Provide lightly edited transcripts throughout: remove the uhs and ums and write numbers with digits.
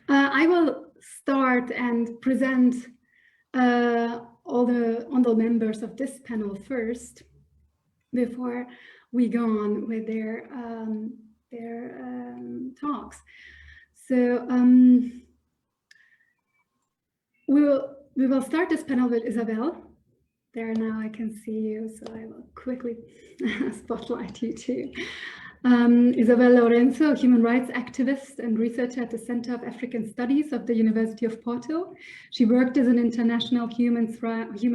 I will start and present all the honorable members of this panel first, before we go on with their talks. So we will start this panel with Isabel. There now I can see you, so I will quickly spotlight you too. Isabel Lorenzo, human rights activist and researcher at the Center of African Studies of the University of Porto. She worked as an international human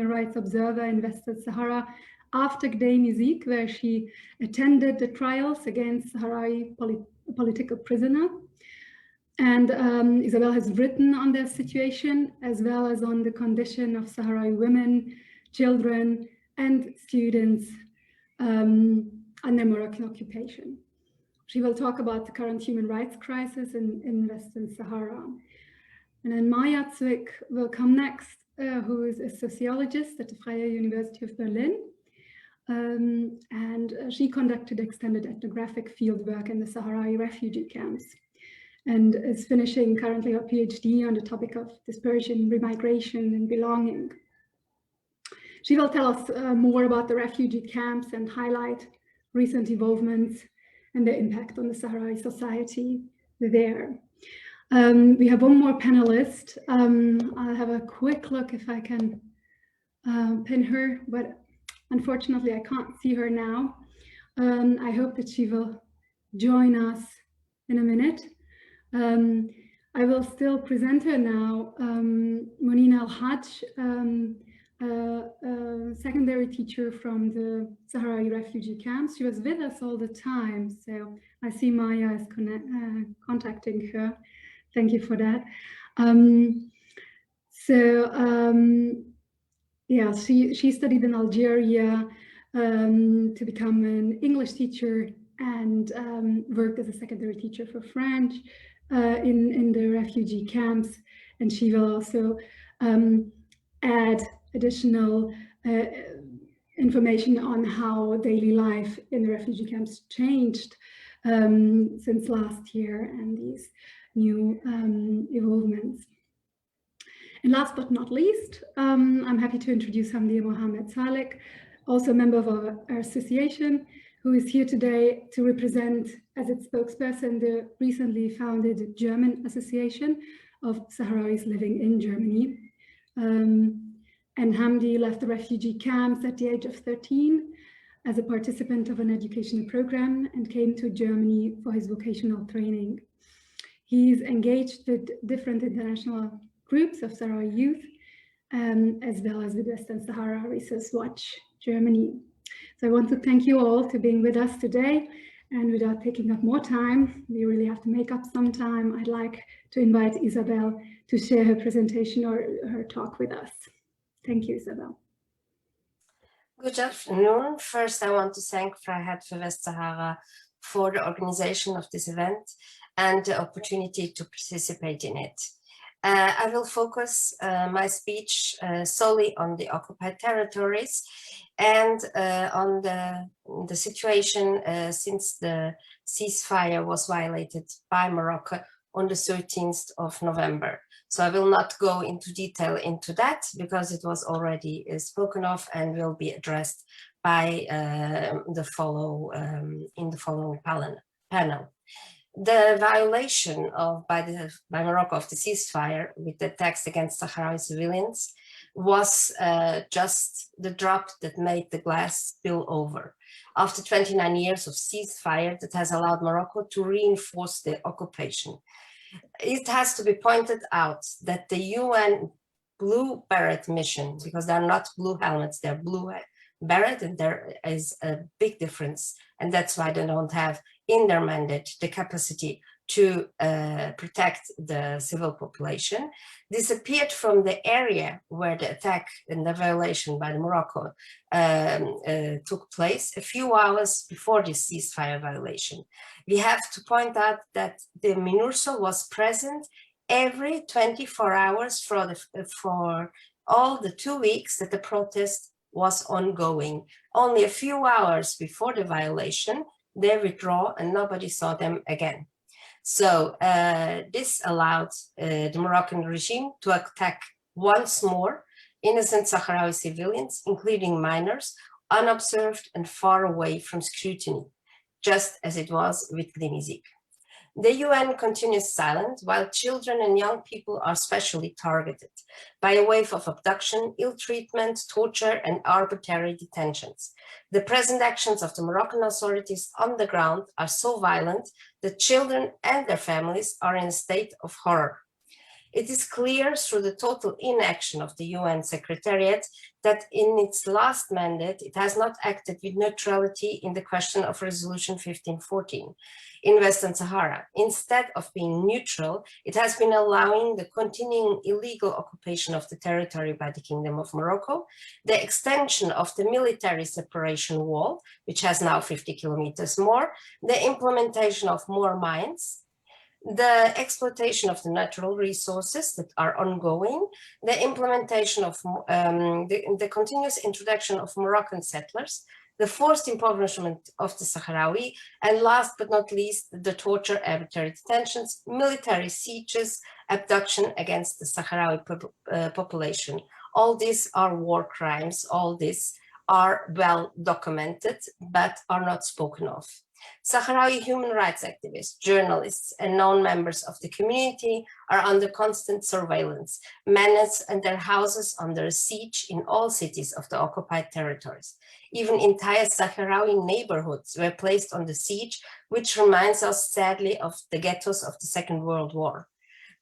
rights observer in Western Sahara after Gdei Mizik, where she attended the trials against Sahrawi political prisoner. And Isabel has written on their situation, as well as on the condition of Sahrawi women, children, and students under Moroccan occupation. She will talk about the current human rights crisis in Western Sahara. And then Maya Zwick will come next, who is a sociologist at the Freie University of Berlin. And she conducted extended ethnographic fieldwork in the Sahrawi refugee camps, and is finishing currently her PhD on the topic of dispersion, remigration, and belonging. She will tell us more about the refugee camps and highlight recent involvements and their impact on the Sahrawi society there. We have one more panelist. I'll have a quick look if I can pin her, but unfortunately I can't see her now. I hope that she will join us in a minute. I will still present her now. Monina Al-Hajj, secondary teacher from the Sahrawi refugee camps. She was with us all the time, so I see Maya is contacting her. Thank you for that. Yeah, she studied in Algeria to become an English teacher, and worked as a secondary teacher for French in the refugee camps. And she will also add additional information on how daily life in the refugee camps changed since last year and these new evolvements. And last but not least, I'm happy to introduce Hamdia Mohammed Salek, also a member of our association, who is here today to represent as its spokesperson the recently founded German Association of Sahrawis living in Germany. And Hamdi left the refugee camps at the age of 13 as a participant of an educational program and came to Germany for his vocational training. He's engaged with different international groups of Sahrawi youth, as well as with Western Sahara Research Watch Germany. So I want to thank you all for being with us today. And without taking up more time, we really have to make up some time. I'd like to invite Isabel to share her presentation or her talk with us. Thank you, Isabel. Good afternoon. First, I want to thank Freiheit for Westsahara for the organization of this event and the opportunity to participate in it. I will focus my speech solely on the occupied territories and on the situation since the ceasefire was violated by Morocco on the 13th of November. So I will not go into detail into that because it was already spoken of and will be addressed by in the following panel. The violation by Morocco of the ceasefire with the attacks against Sahrawi civilians was just the drop that made the glass spill over. After 29 years of ceasefire that has allowed Morocco to reinforce the occupation. It has to be pointed out that the UN Blue Beret mission, because they're not blue helmets, they're blue beret, and there is a big difference. And that's why they don't have in their mandate the capacity to protect the civil population, disappeared from the area where the attack and the violation by Morocco took place a few hours before the ceasefire violation. We have to point out that the MINURSO was present every 24 hours for all the 2 weeks that the protest was ongoing. Only a few hours before the violation, they withdraw and nobody saw them again. So this allowed the Moroccan regime to attack once more innocent Sahrawi civilians, including minors, unobserved and far away from scrutiny, just as it was with Gdenizik. The UN continues silent, while children and young people are specially targeted by a wave of abduction, ill treatment, torture, and arbitrary detentions. The present actions of the Moroccan authorities on the ground are so violent that children and their families are in a state of horror. It is clear through the total inaction of the UN Secretariat that in its last mandate, it has not acted with neutrality in the question of Resolution 1514 in Western Sahara. Instead of being neutral, it has been allowing the continuing illegal occupation of the territory by the Kingdom of Morocco, the extension of the military separation wall, which has now 50 kilometers more, the implementation of more mines, the exploitation of the natural resources that are ongoing, the implementation of the continuous introduction of Moroccan settlers, the forced impoverishment of the Sahrawi, and last but not least, the torture, arbitrary detentions, military sieges, abduction against the Sahrawi population. All these are war crimes, all these are well documented, but are not spoken of. Sahrawi human rights activists, journalists, and known members of the community are under constant surveillance, menaced, and their houses under siege in all cities of the occupied territories. Even entire Sahrawi neighborhoods were placed under siege, which reminds us sadly of the ghettos of the Second World War.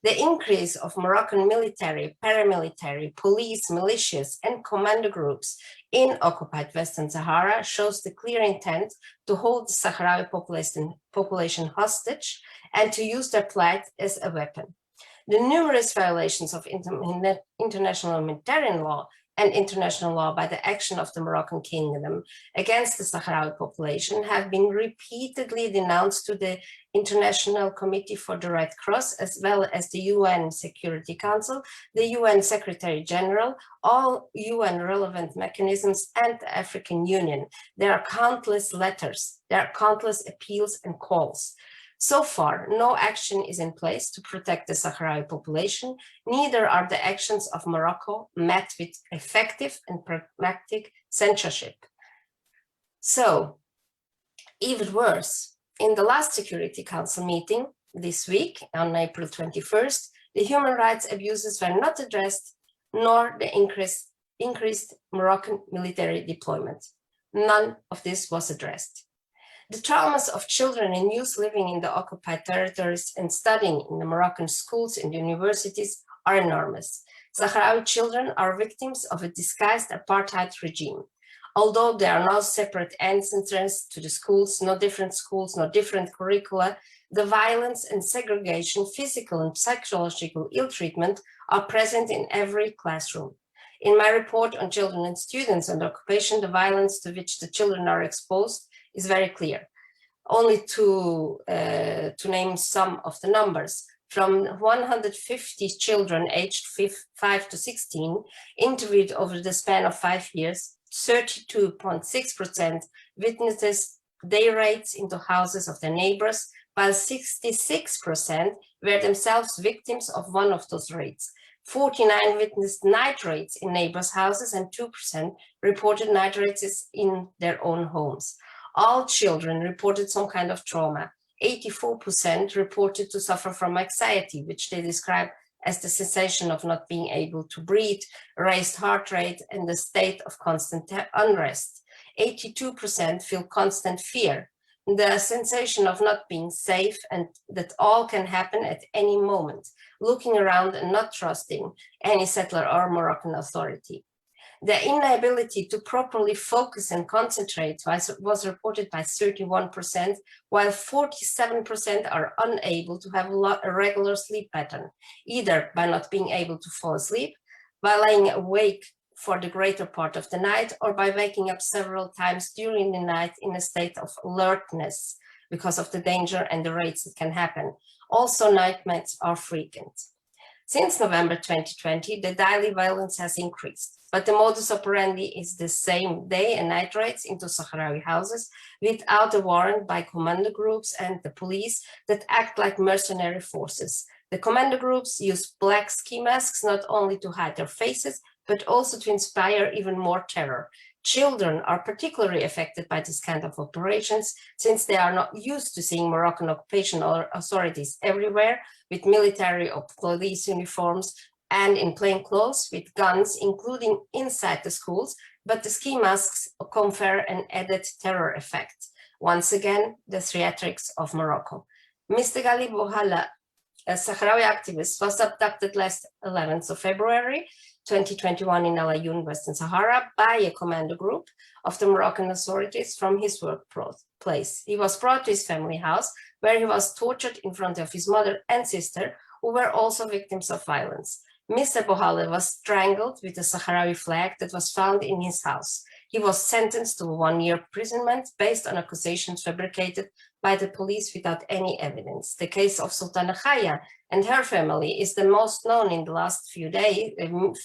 The increase of Moroccan military, paramilitary, police, militias, and commando groups in occupied Western Sahara shows the clear intent to hold the Sahrawi population hostage and to use their plight as a weapon. The numerous violations of international humanitarian law and international law by the action of the Moroccan kingdom against the Sahrawi population have been repeatedly denounced to the International Committee for the Red Cross, as well as the UN Security Council, the UN Secretary General, all UN relevant mechanisms, and the African Union. There are countless letters, there are countless appeals and calls. So far, no action is in place to protect the Sahrawi population, neither are the actions of Morocco met with effective and pragmatic censorship. So, even worse, in the last Security Council meeting this week, on April 21st, the human rights abuses were not addressed, nor the increased Moroccan military deployment. None of this was addressed. The traumas of children and youth living in the occupied territories and studying in the Moroccan schools and universities are enormous. Sahrawi children are victims of a disguised apartheid regime. Although there are no separate entrances to the schools, no different curricula, the violence and segregation, physical and psychological ill treatment are present in every classroom. In my report on children and students under occupation, the violence to which the children are exposed is very clear. Only to name some of the numbers, from 150 children aged 5 to 16 interviewed over the span of 5 years, 32.6% witnesses day raids into houses of their neighbors, while 66% were themselves victims of one of those raids. 49 witnessed night raids in neighbors' houses, and 2% reported night raids in their own homes. All children reported some kind of trauma. 84% reported to suffer from anxiety, which they describe as the sensation of not being able to breathe, raised heart rate, and the state of constant unrest. 82% feel constant fear, the sensation of not being safe and that all can happen at any moment, looking around and not trusting any settler or Moroccan authority. The inability to properly focus and concentrate was reported by 31%, while 47% are unable to have a regular sleep pattern, either by not being able to fall asleep, by lying awake for the greater part of the night, or by waking up several times during the night in a state of alertness because of the danger and the raids that can happen. Also, nightmares are frequent. Since November 2020, the daily violence has increased. but the modus operandi is the same: day and night raids into Sahrawi houses without a warrant by commando groups and the police that act like mercenary forces. The commando groups use black ski masks not only to hide their faces, but also to inspire even more terror. Children are particularly affected by this kind of operations, since they are not used to seeing Moroccan occupation or authorities everywhere with military or police uniforms and in plain clothes with guns, including inside the schools, but the ski masks confer an added terror effect. Once again, the theatrics of Morocco. Mr. Ghali Bouhalla, a Sahrawi activist, was abducted last 11th of February 2021 in Al Ayoun, Western Sahara, by a commando group of the Moroccan authorities from his workplace. He was brought to his family house, where he was tortured in front of his mother and sister, who were also victims of violence. Mr. Bouhalla was strangled with a Sahrawi flag that was found in his house. He was sentenced to 1 year imprisonment based on accusations fabricated by the police without any evidence. The case of Sultana Khaya and her family is the most known in the last few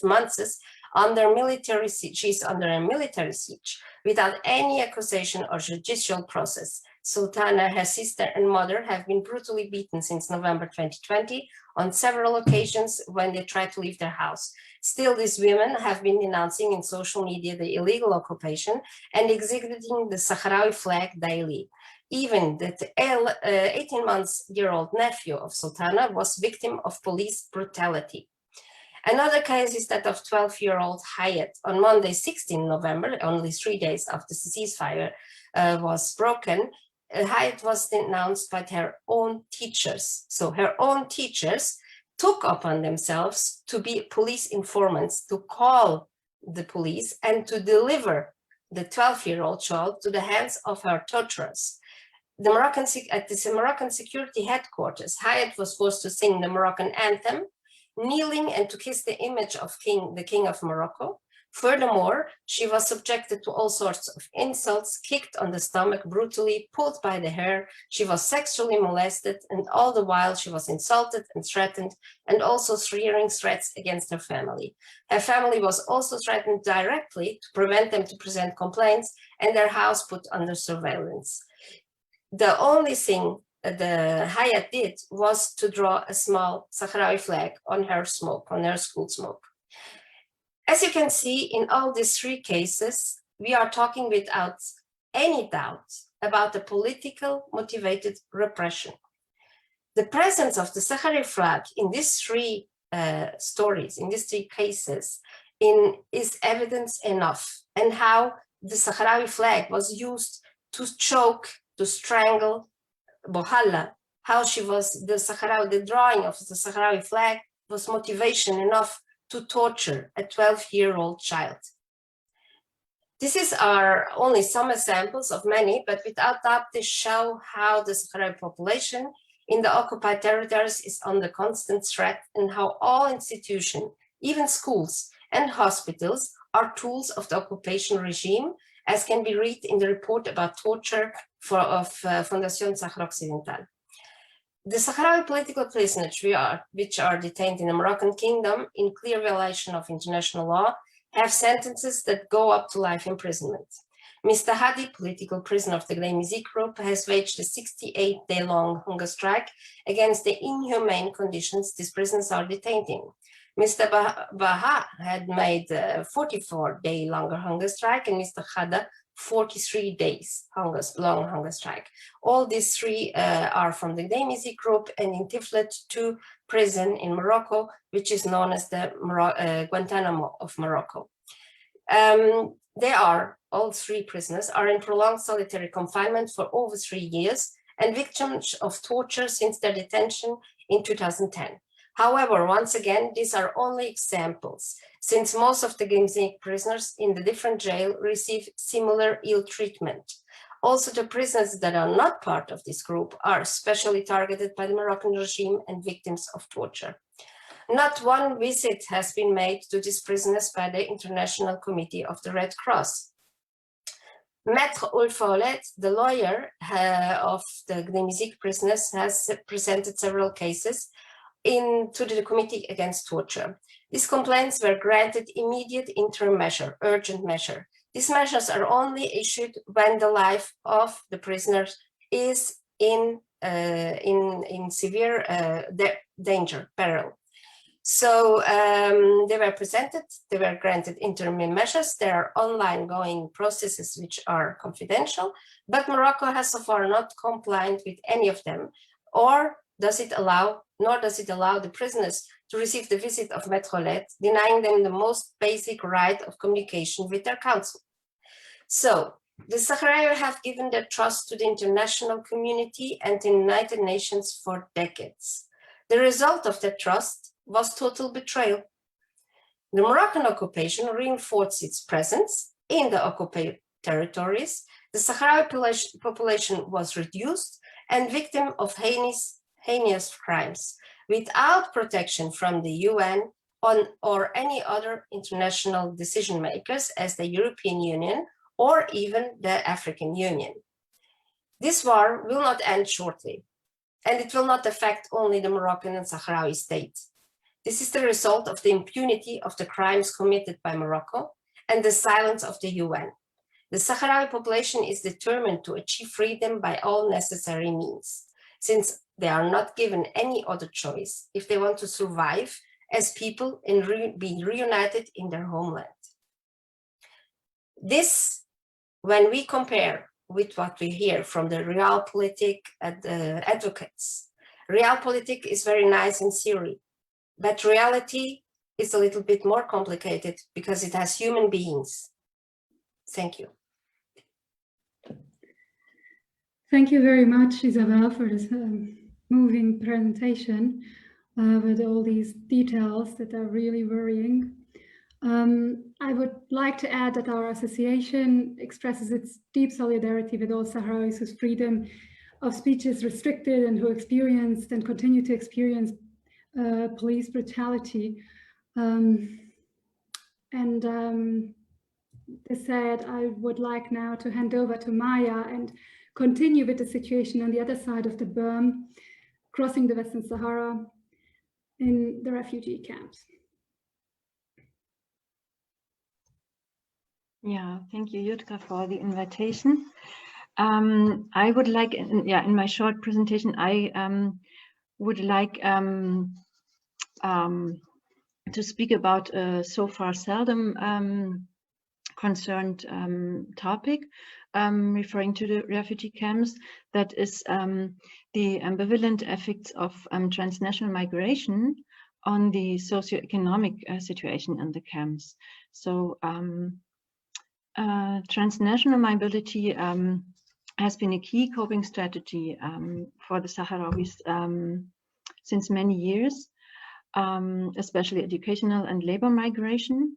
months. Under military siege, she's under a military siege without any accusation or judicial process. Sultana, her sister and mother have been brutally beaten since November 2020 on several occasions when they tried to leave their house. Still, these women have been denouncing in social media the illegal occupation and exhibiting the Sahrawi flag daily. Even the 18-month-old nephew of Sultana was victim of police brutality. Another case is that of 12-year-old Hayat. On Monday, 16 November, only 3 days after the ceasefire was broken, Hayat was denounced by her own teachers. So her own teachers took upon themselves to be police informants, to call the police and to deliver the 12-year-old child to the hands of her torturers. At the Moroccan security headquarters, Hayat was forced to sing the Moroccan anthem, kneeling and to kiss the image of the King of Morocco. Furthermore, she was subjected to all sorts of insults, kicked on the stomach brutally, pulled by the hair. She was sexually molested, and all the while she was insulted and threatened, and also hearing threats against her family. Her family was also threatened directly to prevent them to present complaints, and their house put under surveillance. The only thing the Hayat did was to draw a small Sahrawi flag on her school smoke. As you can see, in all these three cases, we are talking without any doubt about the political motivated repression. The presence of the Sahrawi flag in these three stories, in these three cases, is evidence enough, and how the Sahrawi flag was used to choke, to strangle Bouhalla, how the drawing of the Sahrawi flag was motivation enough to torture a 12-year-old child. These are only some examples of many, but without doubt they show how the Sahrawi population in the occupied territories is under constant threat, and how all institutions, even schools and hospitals, are tools of the occupation regime, as can be read in the report about torture of Fondation Sahara Occidental. The Sahrawi political prisoners which are detained in the Moroccan kingdom in clear violation of international law have sentences that go up to life imprisonment. Mr. Hadi, political prisoner of the Gdeimizi group, has waged a 68-day-long hunger strike against the inhumane conditions these prisoners are detained in. Mr. Baha had made a 44-day longer hunger strike, and Mr. Khada 43 days long hunger strike. All these three are from the Gdeimizi group and in Tiflet 2 prison in Morocco, which is known as the Guantanamo of Morocco. All three prisoners are in prolonged solitary confinement for over 3 years and victims of torture since their detention in 2010. However, once again, these are only examples, since most of the Gdeimizi prisoners in the different jail receive similar ill treatment. Also, the prisoners that are not part of this group are especially targeted by the Moroccan regime and victims of torture. Not one visit has been made to these prisoners by the International Committee of the Red Cross. Maître Ulfaolet, the lawyer of the Gdeimizi prisoners, has presented several cases to the Committee Against Torture. These complaints were granted immediate interim measure, urgent measure. These measures are only issued when the life of the prisoners is in severe danger, peril. So they were presented, they were granted interim measures. There are online going processes which are confidential, but Morocco has so far not complied with any of them, nor does it allow the prisoners to receive the visit of Maître, denying them the most basic right of communication with their counsel. So the Sahrawi have given their trust to the international community and the United Nations for decades. The result of that trust was total betrayal. The Moroccan occupation reinforced its presence in the occupied territories. The Sahrawi population was reduced and victim of heinous crimes without protection from the UN or any other international decision makers as the European Union or even the African Union. This war will not end shortly, and it will not affect only the Moroccan and Sahrawi state. This is the result of the impunity of the crimes committed by Morocco and the silence of the UN. The Sahrawi population is determined to achieve freedom by all necessary means, since they are not given any other choice if they want to survive as people and be reunited in their homeland. This, when we compare with what we hear from the realpolitik advocates, realpolitik is very nice in theory, but reality is a little bit more complicated because it has human beings. Thank you. Thank you very much, Isabel, for this moving presentation with all these details that are really worrying. I would like to add that our association expresses its deep solidarity with all Sahrawis whose freedom of speech is restricted and who experienced and continue to experience police brutality. This said, I would like now to hand over to Maya and continue with the situation on the other side of the berm, crossing the Western Sahara in the refugee camps. Yeah, thank you, Jutka, for the invitation. I would like, in my short presentation, I would like to speak about a so far seldom concerned topic, referring to the refugee camps, that is the ambivalent effects of transnational migration on the socio-economic situation in the camps. So transnational mobility has been a key coping strategy for the Sahrawis since many years, especially educational and labor migration.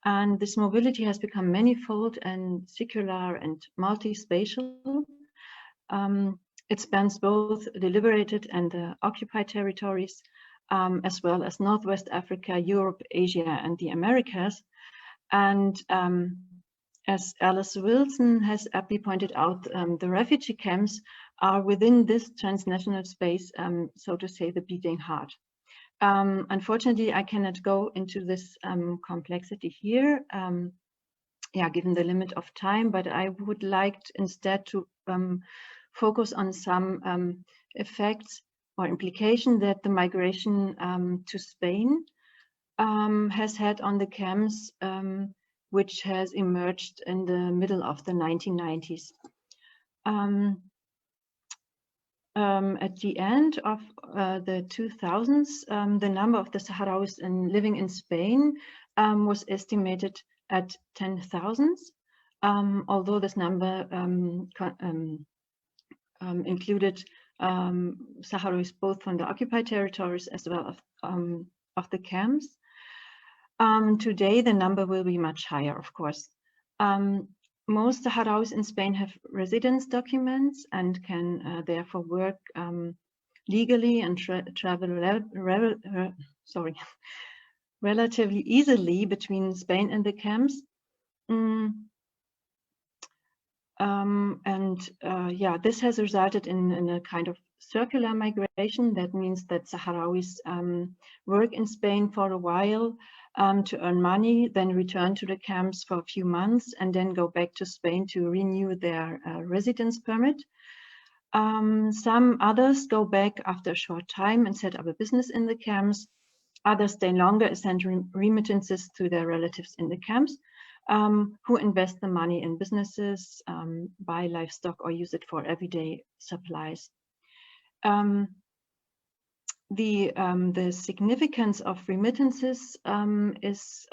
And this mobility has become manifold and secular and multi-spatial. It spans both the liberated and the occupied territories, as well as Northwest Africa, Europe, Asia, and the Americas. And as Alice Wilson has aptly pointed out, the refugee camps are within this transnational space, so to say, the beating heart. Unfortunately, I cannot go into this complexity here, given the limit of time, but I would like instead to focus on some effects or implication that the migration to Spain has had on the camps, which has emerged in the middle of the 1990s. At the end of the 2000s, the number of the Sahrawis living in Spain was estimated at 10,000, although this number included Sahrawis both from the occupied territories as well of the camps. Today, the number will be much higher, of course. Most Sahrawis in Spain have residence documents and can therefore work legally and travel relatively easily between Spain and the camps. Yeah, this has resulted in a kind of circular migration. That means that Sahrawis work in Spain for a while to earn money, then return to the camps for a few months, and then go back to Spain to renew their residence permit. Some others go back after a short time and set up a business in the camps. Others stay longer and send remittances to their relatives in the camps, who invest the money in businesses, buy livestock, or use it for everyday supplies. The significance of remittances is,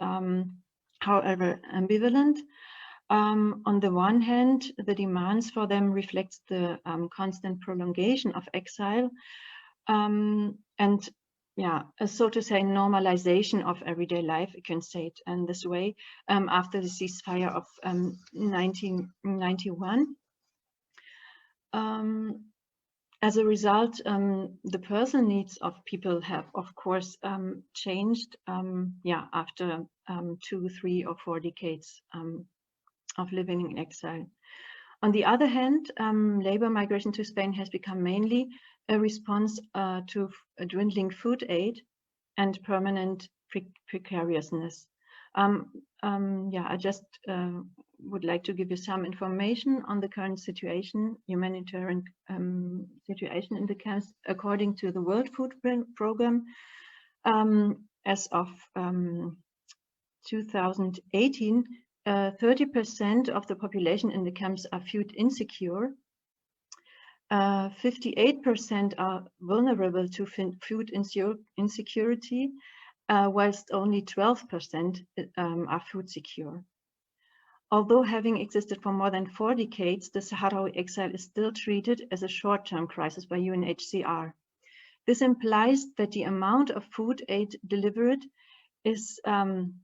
however, ambivalent. On the one hand, the demands for them reflects the constant prolongation of exile, and yeah, so to say, normalization of everyday life, you can say it in this way, after the ceasefire of 1991. As a result, the personal needs of people have, of course, changed, yeah, after 2, 3, or 4 decades of living in exile. On the other hand, labor migration to Spain has become mainly a response to a dwindling food aid and permanent precariousness. Yeah, I just would like to give you some information on the current situation, humanitarian situation in the camps. According to the World Food Program, as of 2018, 30% of the population in the camps are food insecure. 58% are vulnerable to food insecurity, whilst only 12% are food secure. Although having existed for more than 4 decades, the Sahrawi exile is still treated as a short-term crisis by UNHCR. This implies that the amount of food aid delivered is an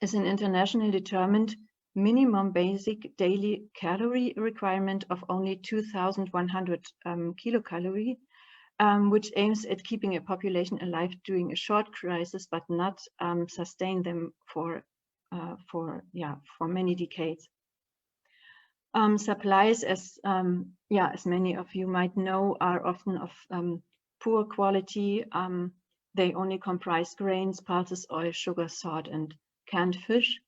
internationally determined minimum basic daily calorie requirement of only 2,100 kilocalorie, which aims at keeping a population alive during a short crisis, but not sustain them for many decades. Supplies, as many of you might know, are often of poor quality. They only comprise grains, pulses, oil, sugar, salt, and canned fish.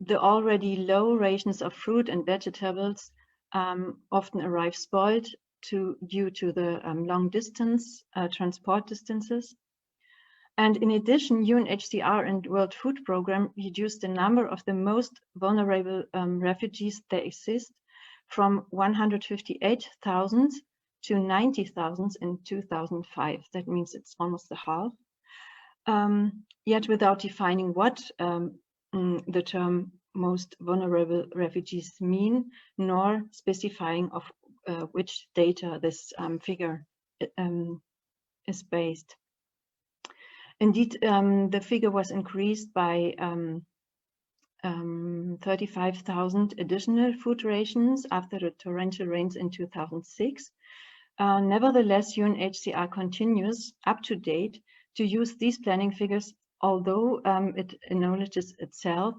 The already low rations of fruit and vegetables often arrive spoiled due to the long distance transport distances. And in addition, UNHCR and World Food Program reduced the number of the most vulnerable refugees that exist from 158,000 to 90,000 in 2005. That means it's almost a half. Yet without defining what the term most vulnerable refugees mean, nor specifying of which data this figure is based. Indeed, the figure was increased by 35,000 additional food rations after the torrential rains in 2006. Nevertheless, UNHCR continues up to date to use these planning figures, although it acknowledges itself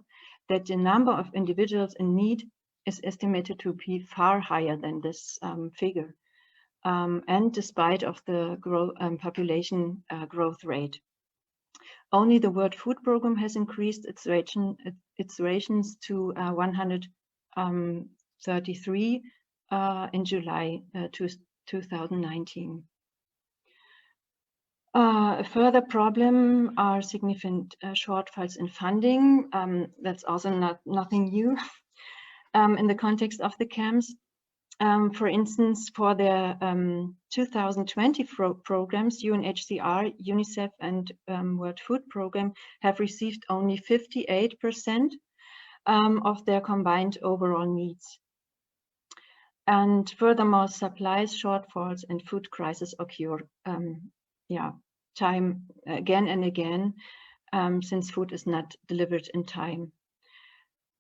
that the number of individuals in need is estimated to be far higher than this figure, and despite of the population growth rate. Only the World Food Program has increased its rations to 133 in July 2019. A further problem are significant shortfalls in funding. That's also nothing new in the context of the camps. For instance, for their 2020 programs, UNHCR, UNICEF, and World Food Program have received only 58% of their combined overall needs. And furthermore, supplies shortfalls and food crises occur time again and again, since food is not delivered in time.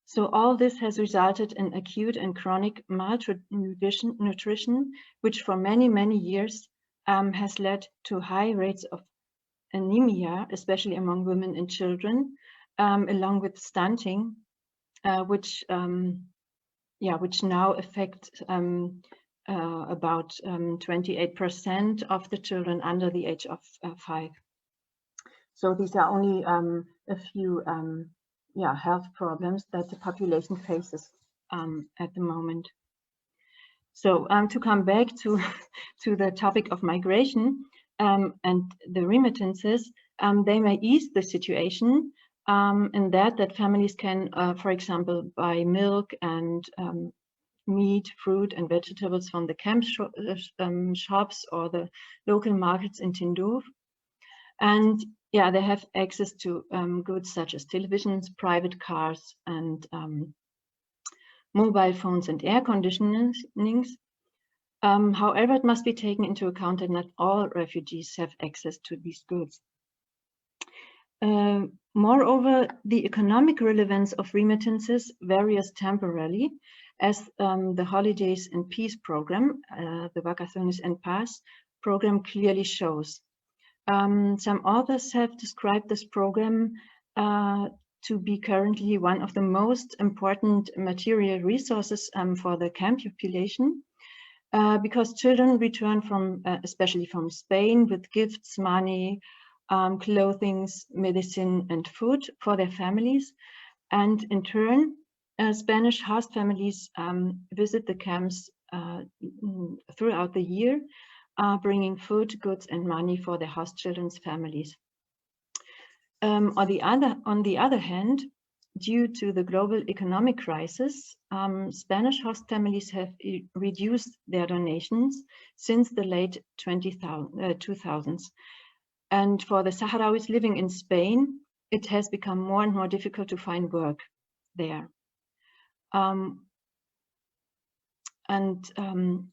So all this has resulted in acute and chronic malnutrition, which for many, many years has led to high rates of anemia, especially among women and children, along with stunting, which now affect about 28% of the children under the age of 5. So these are only a few health problems that the population faces at the moment. So to come back to the topic of migration and the remittances, they may ease the situation in that families can, for example, buy milk and meat, fruit and vegetables from the camp shops or the local markets in Tindouf. And they have access to goods such as televisions, private cars and mobile phones and air conditionings. However, it must be taken into account that not all refugees have access to these goods. Moreover, the economic relevance of remittances varies temporarily, as the Holidays and Peace program, the Vacaciones en Paz program, clearly shows. Some authors have described this program to be currently one of the most important material resources for the camp population, because children return from, especially from Spain, with gifts, money, clothing, medicine and food for their families. And in turn, Spanish host families visit the camps throughout the year, bringing food, goods and money for their host children's families. On the other hand, due to the global economic crisis, Spanish host families have reduced their donations since the late 2000s. And for the Sahrawis living in Spain, it has become more and more difficult to find work there.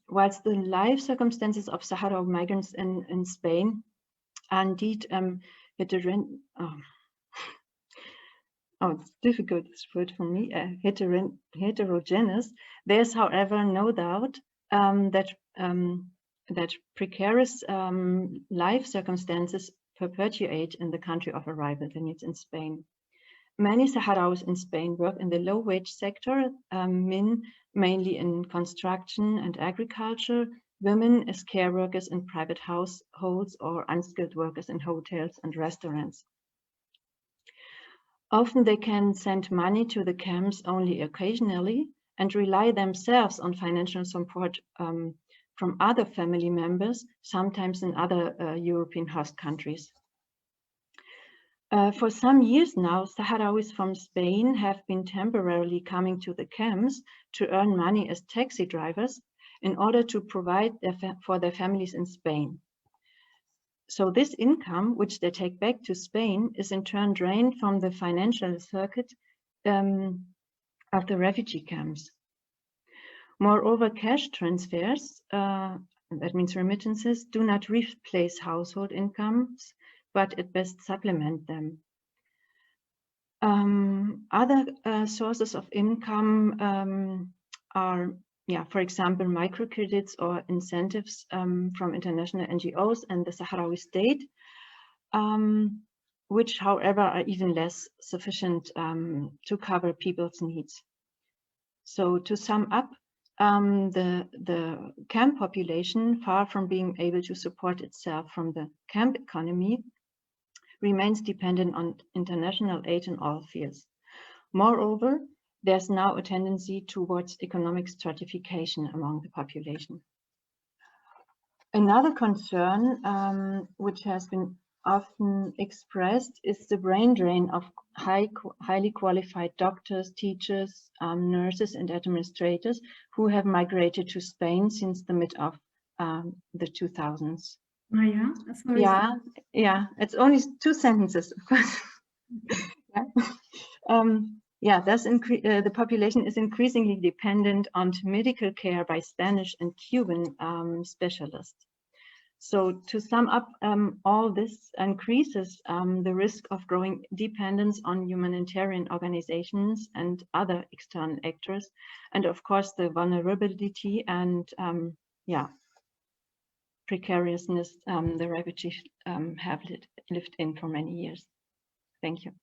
Whilst the life circumstances of Sahrawi migrants in Spain are indeed it's difficult, this word for me, heterogeneous, there's, however, no doubt that precarious life circumstances perpetuate in the country of arrival, and it's in Spain. Many Sahrawis in Spain work in the low-wage sector, men mainly in construction and agriculture, women as care workers in private households or unskilled workers in hotels and restaurants. Often they can send money to the camps only occasionally and rely themselves on financial support from other family members, sometimes in other European host countries. For some years now, Sahrawis from Spain have been temporarily coming to the camps to earn money as taxi drivers in order to provide for their families in Spain. So this income, which they take back to Spain, is in turn drained from the financial circuit of the refugee camps. Moreover, cash transfers, that means remittances, do not replace household incomes, but at best supplement them. Other sources of income are, for example, microcredits or incentives from international NGOs and the Sahrawi state, which, however, are even less sufficient to cover people's needs. So to sum up, the camp population, far from being able to support itself from the camp economy, remains dependent on international aid in all fields. Moreover, there's now a tendency towards economic stratification among the population. Another concern, which has been often expressed, is the brain drain of highly qualified doctors, teachers, nurses and administrators who have migrated to Spain since the mid of the 2000s. Oh, yeah? Sorry. Yeah, it's only 2 sentences, of course. Thus the population is increasingly dependent on medical care by Spanish and Cuban specialists. So to sum up, all this increases the risk of growing dependence on humanitarian organizations and other external actors, and of course the vulnerability and precariousness the refugees have lived in for many years. Thank you.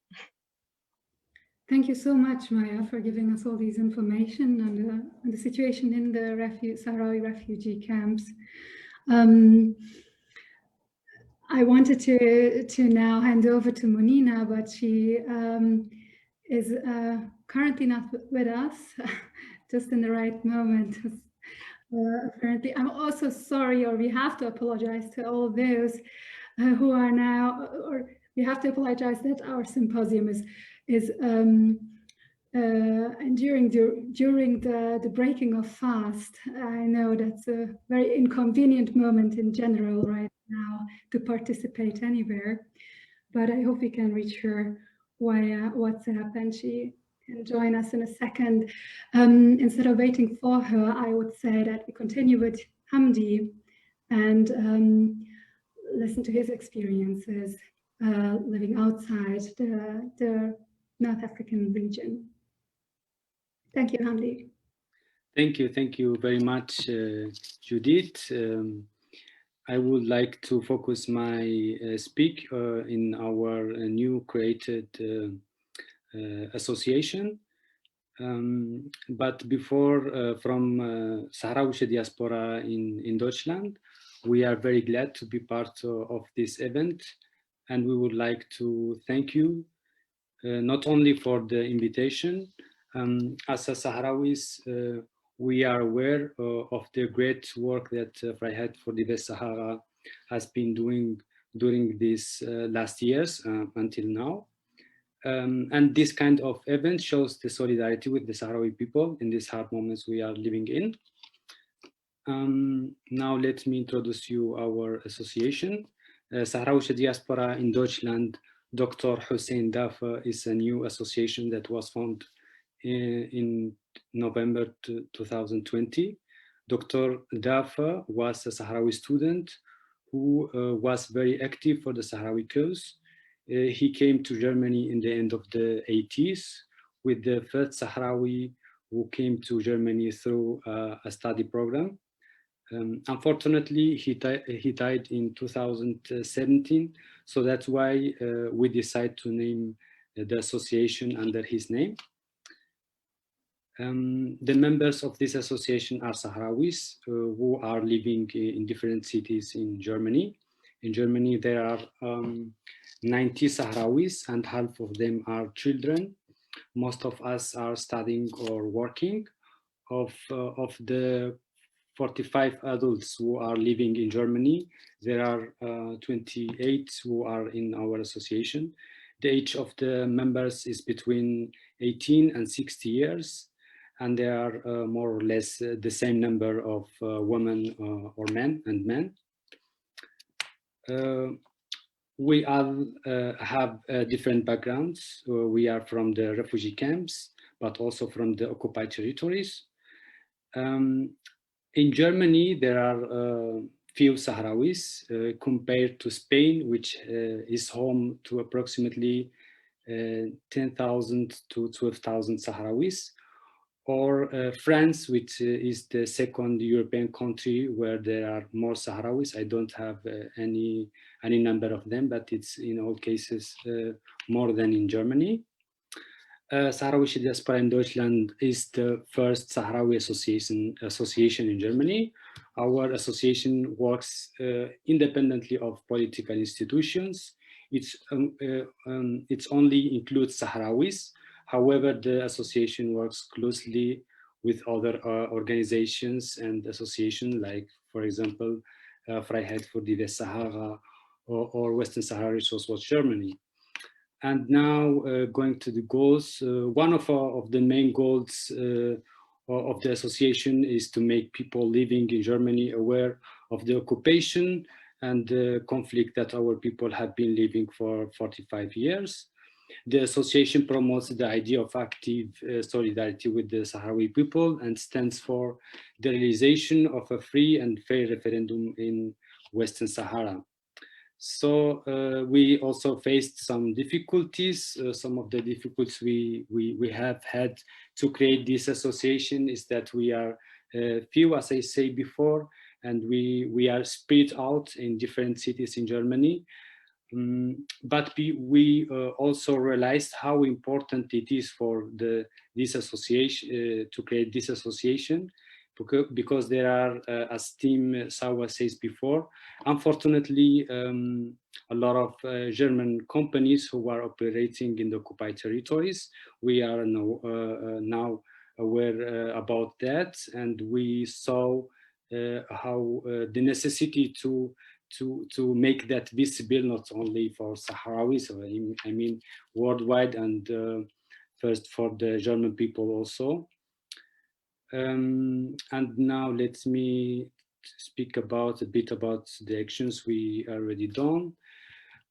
Thank you so much, Maya, for giving us all these information on the situation in the Sahrawi refugee camps. I wanted to now hand over to Monina, but she is currently not with us, just in the right moment. Apparently, I'm also sorry, or we have to apologize to all those who are now, or we have to apologize that our symposium is during the breaking of fast. I know that's a very inconvenient moment in general right now to participate anywhere, but I hope we can reach her via WhatsApp and she can join us in a second. Instead of waiting for her, I would say that we continue with Hamdi and listen to his experiences living outside the North African region. Thank you, Hamdi. Thank you very much, Judith. I would like to focus my speak in our new created association. But before, from Sahrawi diaspora in Deutschland, we are very glad to be part of this event, and we would like to thank you not only for the invitation. As a Sahrawis, we are aware of the great work that Freiheit for the Westsahara has been doing during these last years until now. And this kind of event shows the solidarity with the Sahrawi people in these hard moments we are living in. Now let me introduce you our association. Sahrawi Diaspora in Deutschland, Dr. Hussein Dafa is a new association that was formed in November 2020. Dr. Dafa was a Sahrawi student who was very active for the Sahrawi cause. He came to Germany in the end of the 80s with the first Sahrawi who came to Germany through a study program. Unfortunately, he died in 2017, so that's why we decided to name the association under his name. The members of this association are Sahrawis who are living in different cities in Germany. In Germany, there are 90 Sahrawis and half of them are children. Most of us are studying or working. Of the 45 adults who are living in Germany, there are 28 who are in our association. The age of the members is between 18 and 60 years. And there are more or less the same number of women or men and men. We all have different backgrounds. We are from the refugee camps, but also from the occupied territories. In Germany, there are few Sahrawis compared to Spain, which is home to approximately 10,000 to 12,000 Sahrawis. Or France, which is the second European country where there are more Sahrawis. I don't have any number of them, but it's in all cases more than in Germany. Sahrawi Diaspora in Deutschland is the first Sahrawi association in Germany. Our association works independently of political institutions. It only includes Sahrawis. However, the association works closely with other organizations and associations like, for example, Freiheit for the Westsahara or Western Sahara Resource Watch Germany. And now going to the goals, one of the main goals of the association is to make people living in Germany aware of the occupation and the conflict that our people have been living for 45 years. The association promotes the idea of active solidarity with the Sahrawi people and stands for the realization of a free and fair referendum in Western Sahara. So we also faced some difficulties. Some of the difficulties we have had to create this association is that we are few, as I said before, and we are spread out in different cities in Germany. But we also realized how important it is for this association to create this association, because there are, as Team Sawa says before, unfortunately, a lot of German companies who are operating in the occupied territories. We are now aware about that, and we saw how the necessity to make that visible, not only for Sahrawis, or I mean worldwide, and first for the German people also. And now let me speak a bit about the actions we already done.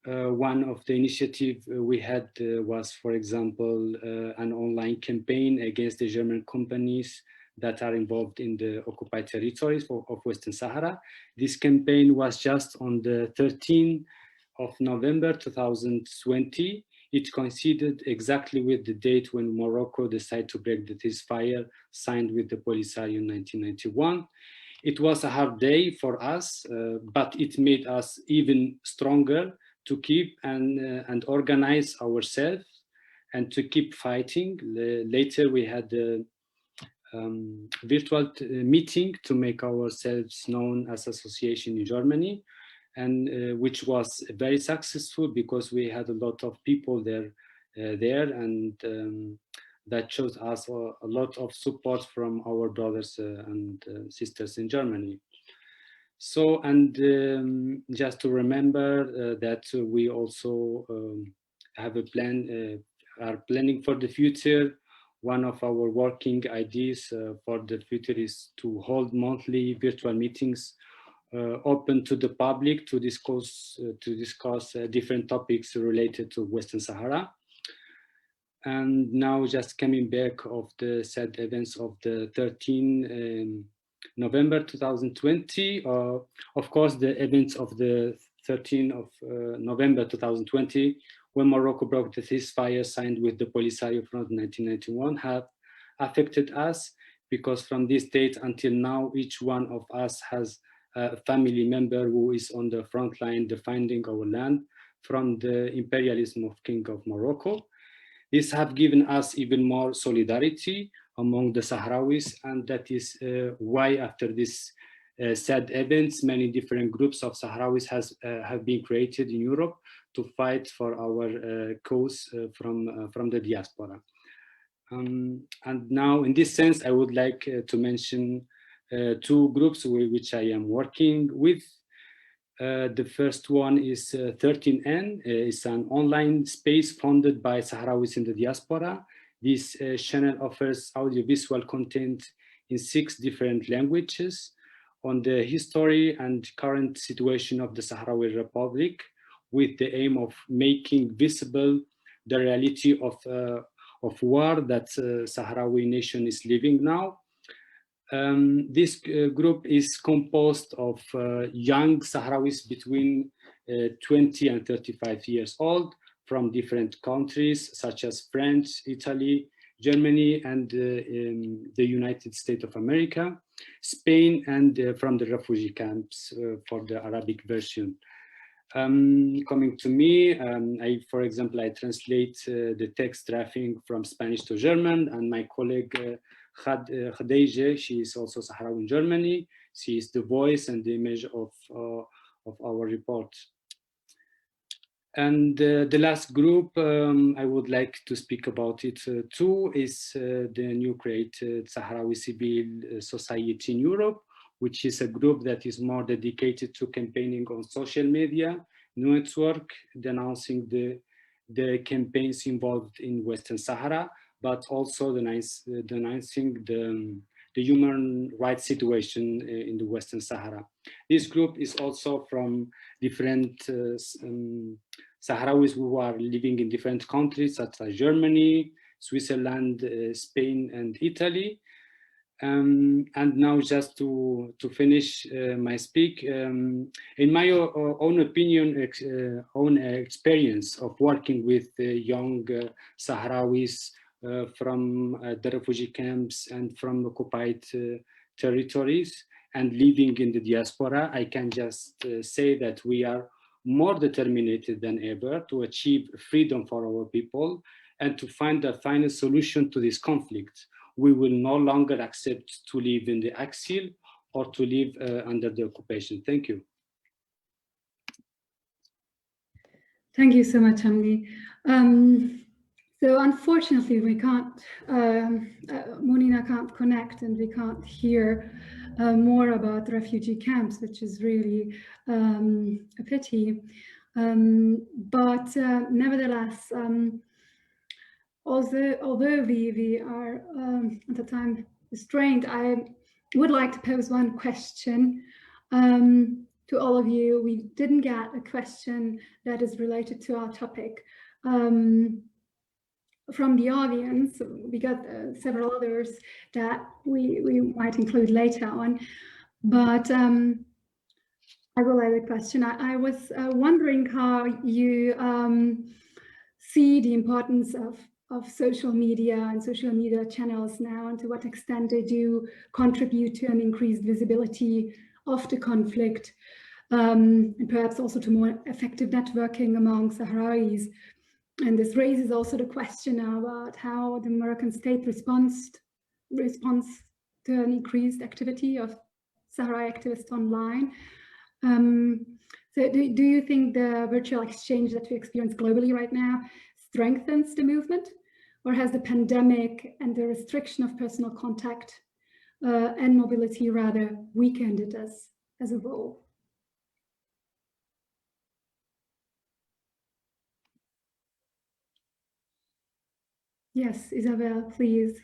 One of the initiatives we had was, for example, an online campaign against the German companies that are involved in the occupied territories of Western Sahara. This campaign was just on the 13th of November 2020. It coincided exactly with the date when Morocco decided to break the ceasefire signed with the Polisario in 1991. It was a hard day for us, but it made us even stronger to keep and organize ourselves and to keep fighting. Later we had a virtual meeting to make ourselves known as association in Germany, and which was very successful because we had a lot of people there, and that shows us a lot of support from our brothers and sisters in Germany. So, and just to remember that we also have a plan, are planning for the future. One of our working ideas for the future is to hold monthly virtual meetings open to the public to discuss different topics related to Western Sahara. And now, just coming back of the sad events of the 13th November 2020, of course, the events of the 13th of November 2020, when Morocco broke the ceasefire signed with the Polisario from 1991, have affected us, because from this date until now, each one of us has a family member who is on the front line defending our land from the imperialism of King of Morocco. This have given us even more solidarity among the Sahrawis, and that is why after this sad events, many different groups of Sahrawis have been created in Europe to fight for our cause from the diaspora. And now, in this sense, I would like to mention two groups which I am working with. The first one is 13N. It's an online space funded by Sahrawis in the diaspora. This channel offers audiovisual content in 6 different languages on the history and current situation of the Sahrawi Republic, with the aim of making visible the reality of war that Sahrawi nation is living now. This group is composed of young Sahrawis between 20 and 35 years old from different countries such as France, Italy, Germany, and the United States of America, Spain, and from the refugee camps for the Arabic version. Coming to me, for example, I translate the text drafting from Spanish to German, and my colleague Khadija, she is also Sahrawi in Germany. She is the voice and the image of our report. And the last group I would like to speak about it too is the new created Sahrawi civil society in Europe, which is a group that is more dedicated to campaigning on social media, network, denouncing the campaigns involved in Western Sahara, but also denouncing the human rights situation in the Western Sahara. This group is also from different Sahrawis who are living in different countries such as Germany, Switzerland, Spain, and Italy. And now, just to finish my speak, in my own opinion, own experience of working with young Sahrawis from the refugee camps and from occupied territories and living in the diaspora, I can just say that we are more determined than ever to achieve freedom for our people and to find a final solution to this conflict. We will no longer accept to live in the exile or to live under the occupation. Thank you. Thank you so much, Hamdi. So unfortunately, we can't, Munina can't connect and we can't hear more about refugee camps, which is really a pity. But nevertheless, although we are at the time restrained, I would like to pose one question to all of you. We didn't get a question that is related to our topic from the audience. We got several others that we might include later on, but I will add a question. I was wondering how you see the importance of social media and social media channels now, and to what extent they do contribute to an increased visibility of the conflict, and perhaps also to more effective networking among Sahrawis. And this raises also the question about how the Moroccan state responds to an increased activity of Sahrawi activists online. So do you think the virtual exchange that we experience globally right now strengthens the movement, or has the pandemic and the restriction of personal contact and mobility rather weakened it as a whole? Yes, Isabel, please.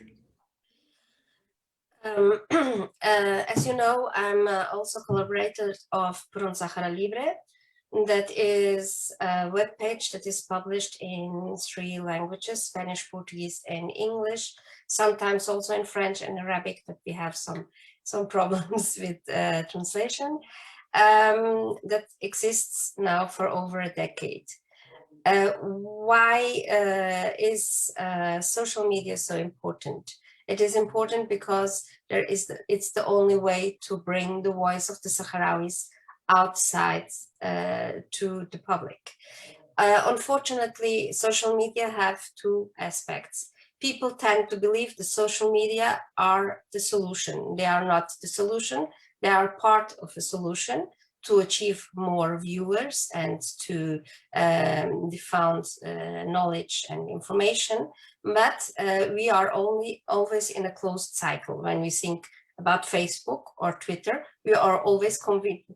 As you know, I'm also collaborator of Sahara Libre. That is a webpage that is published in 3 languages, Spanish, Portuguese, and English, sometimes also in French and Arabic, but we have some problems with translation, that exists now for over a decade. Why is social media so important? It is important because it's the only way to bring the voice of the Sahrawis outside to the public. Unfortunately, social media have 2 aspects. People tend to believe the social media are the solution. They are not the solution. They are part of a solution to achieve more viewers and to found knowledge and information. But we are always in a closed cycle. When we think about Facebook or Twitter, we are always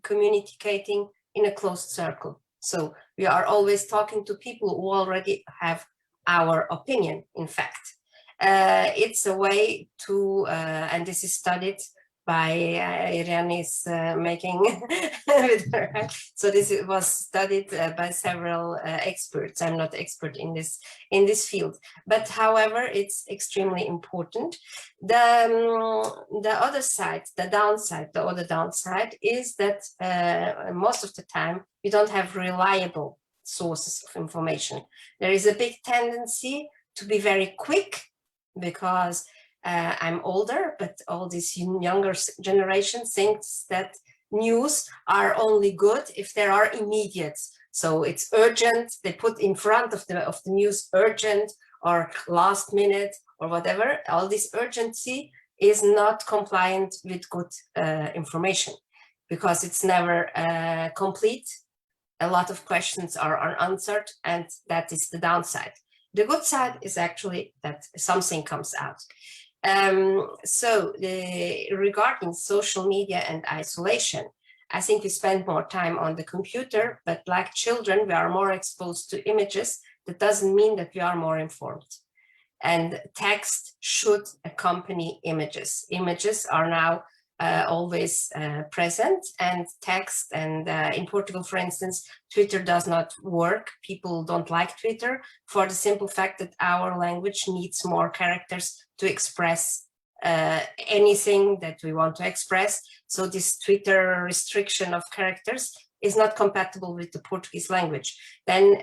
communicating in a closed circle. So we are always talking to people who already have our opinion, in fact. It's a way to, and this is studied by Irene is making with her. So this was studied by several experts. I'm not expert in this field, but however, it's extremely important. The other side, the other downside is that most of the time we don't have reliable sources of information. There is a big tendency to be very quick because I'm older, but all this younger generation thinks that news are only good if they are immediate. So it's urgent. They put in front of the news urgent or last minute or whatever. All this urgency is not compliant with good information because it's never complete. A lot of questions are unanswered, and that is the downside. The good side is actually that something comes out. Regarding social media and isolation, I think we spend more time on the computer, but like children, we are more exposed to images. That doesn't mean that we are more informed. And text should accompany images. Images are now always present, and text, and in Portugal, for instance, Twitter does not work. People don't like Twitter for the simple fact that our language needs more characters to express anything that we want to express. So this Twitter restriction of characters is not compatible with the Portuguese language. Then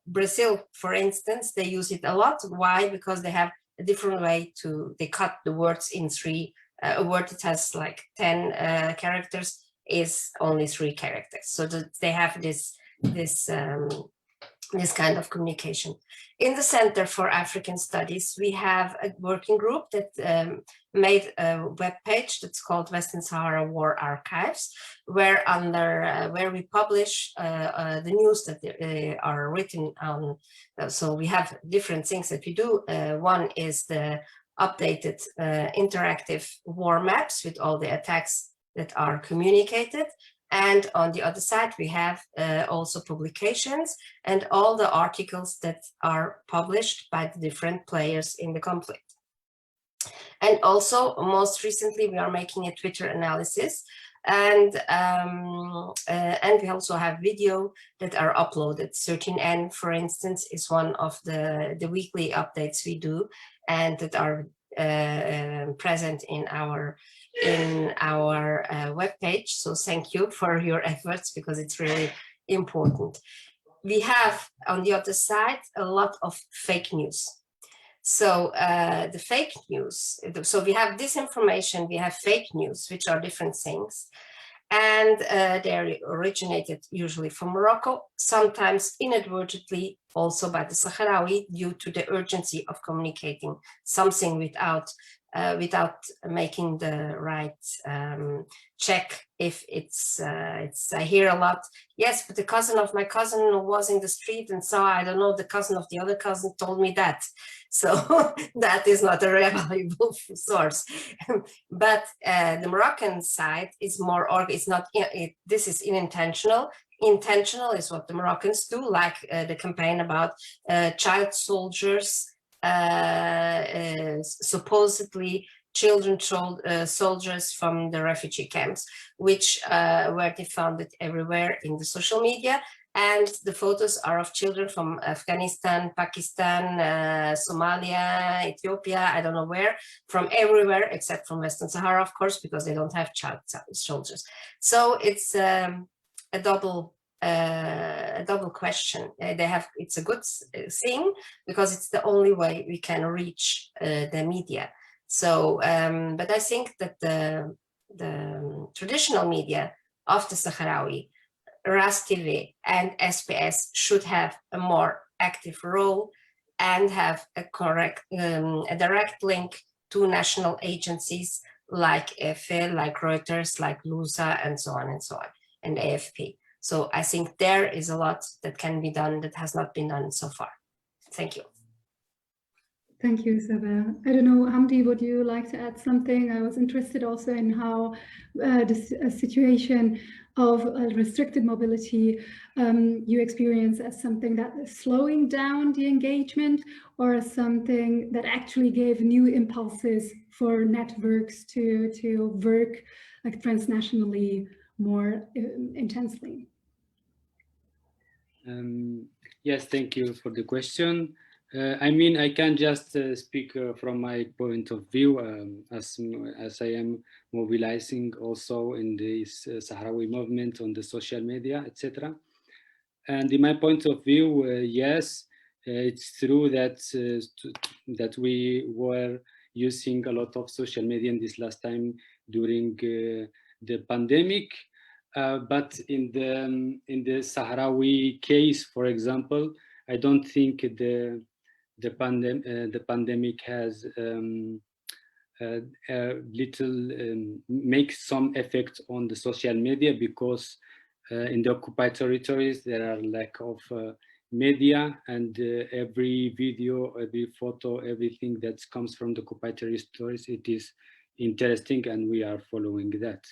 Brazil, for instance, they use it a lot. Why? Because they have a different way they cut the words in 3. A word that has like 10 characters is only 3 characters. So they have this this kind of communication. In the Center for African Studies, we have a working group that made a web page that's called Western Sahara War Archives, where we publish the news that are written on. So we have different things that we do. One is the updated interactive war maps with all the attacks that are communicated. And on the other side, we have also publications and all the articles that are published by the different players in the conflict. And also, most recently, we are making a Twitter analysis, and we also have video that are uploaded. 13N, for instance, is one of the weekly updates we do, and that are present in our webpage. So thank you for your efforts, because it's really important. We have on the other side a lot of fake news. So the fake news, so we have disinformation, we have fake news, which are different things. And they originated usually from Morocco, sometimes inadvertently also by the Sahrawi, due to the urgency of communicating something without making the right check. If it's I hear a lot, yes, but the cousin of my cousin was in the street, and so I don't know, the cousin of the other cousin told me that. So that is not a reliable source. But the Moroccan side is more, it's not, this is unintentional. Intentional is what the Moroccans do, like the campaign about child soldiers, supposedly children soldiers from the refugee camps, which were they found it everywhere in the social media. And the photos are of children from Afghanistan, Pakistan, Somalia, Ethiopia, I don't know where, from everywhere except from Western Sahara, of course, because they don't have child soldiers. So it's a double question. It's a good thing, because it's the only way we can reach the media. So, but I think that the traditional media of the Sahrawi, RAS TV and SPS, should have a more active role and have a direct link to national agencies like EFE, like Reuters, like LUSA, and so on, and AFP. So I think there is a lot that can be done that has not been done so far. Thank you. Thank you, Isabel. I don't know, Hamdi, would you like to add something? I was interested also in how this situation of restricted mobility you experience as something that is slowing down the engagement, or as something that actually gave new impulses for networks to work like transnationally more intensely. Yes, thank you for the question. I mean, I can just speak from my point of view, as I am mobilizing also in this Sahrawi movement on the social media, etc. And in my point of view, yes, it's true that that we were using a lot of social media in this last time during the pandemic. But in the Sahrawi case, for example, I don't think the pandemic has makes some effect on the social media, because in the occupied territories there are lack of media, and every video, every photo, everything that comes from the occupied territories, it is interesting, and we are following that.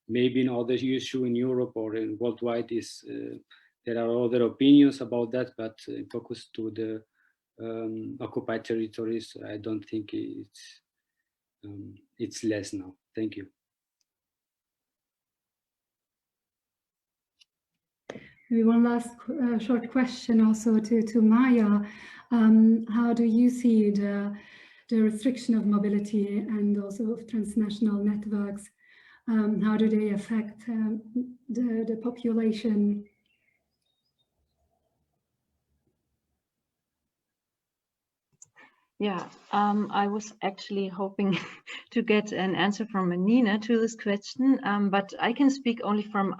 Maybe in other issue in Europe or in worldwide is there are other opinions about that, but focus to the occupied territories, I don't think it's less now. Thank you. Maybe one last short question also to Maya. How do you see the restriction of mobility and also of transnational networks? How do they affect the population? Yeah, I was actually hoping to get an answer from Nina to this question, but I can speak only from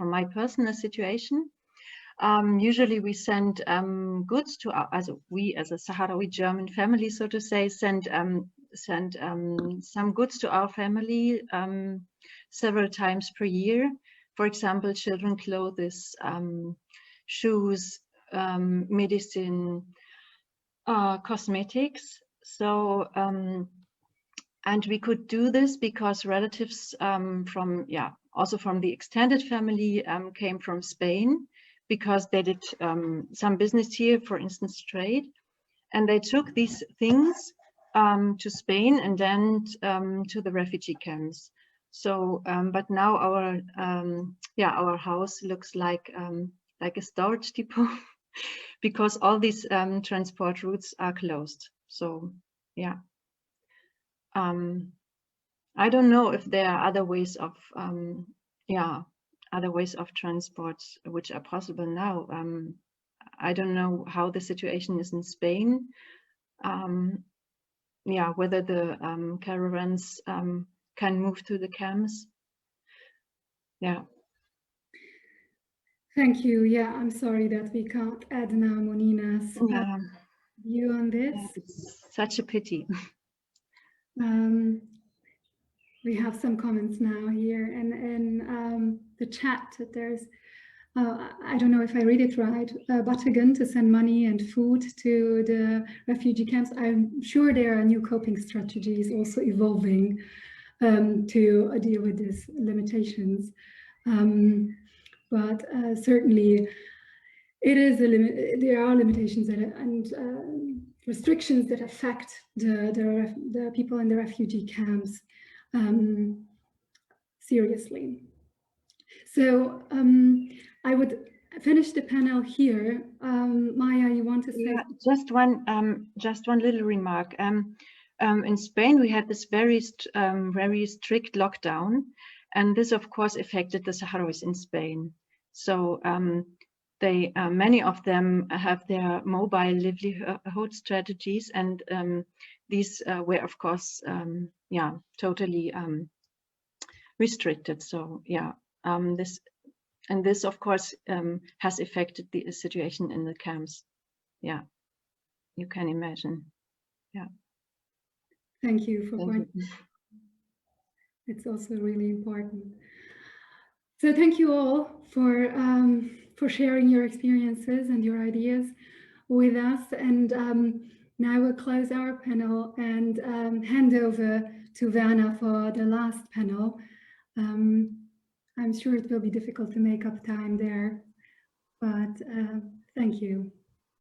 my personal situation. Usually we send goods to our, we as a Sahrawi German family, so to say, send some goods to our family several times per year. For example, children clothes, shoes, medicine, cosmetics. So and we could do this because relatives also from the extended family came from Spain, because they did some business here, for instance, trade, and they took these things to Spain and then to the refugee camps. So, but now our house looks like a storage depot because all these transport routes are closed. So, yeah. I don't know if there are other ways of transport which are possible now. I don't know how the situation is in Spain. Whether the caravans can move to the camps. Yeah. Thank you. Yeah, I'm sorry that we can't add now Monina's view on this. Yeah, it's such a pity. We have some comments now here, and in the chat there's, I don't know if I read it right, Batagan to send money and food to the refugee camps. I'm sure there are new coping strategies also evolving to deal with these limitations. But certainly it is a limit. There are limitations and restrictions that affect the people in the refugee camps seriously. So I would finish the panel here. Maya, you want to say? Yeah, just one little remark. In Spain, we had this very strict lockdown, and this, of course, affected the Sahrawis in Spain. So many of them have their mobile livelihood strategies, and these were, of course, totally restricted. So this, of course, has affected the situation in the camps. Yeah, you can imagine. Yeah. Thank you for pointing. It's also really important. So thank you all for sharing your experiences and your ideas with us. And now we'll close our panel and hand over to Werner for the last panel. I'm sure it will be difficult to make up time there, but thank you.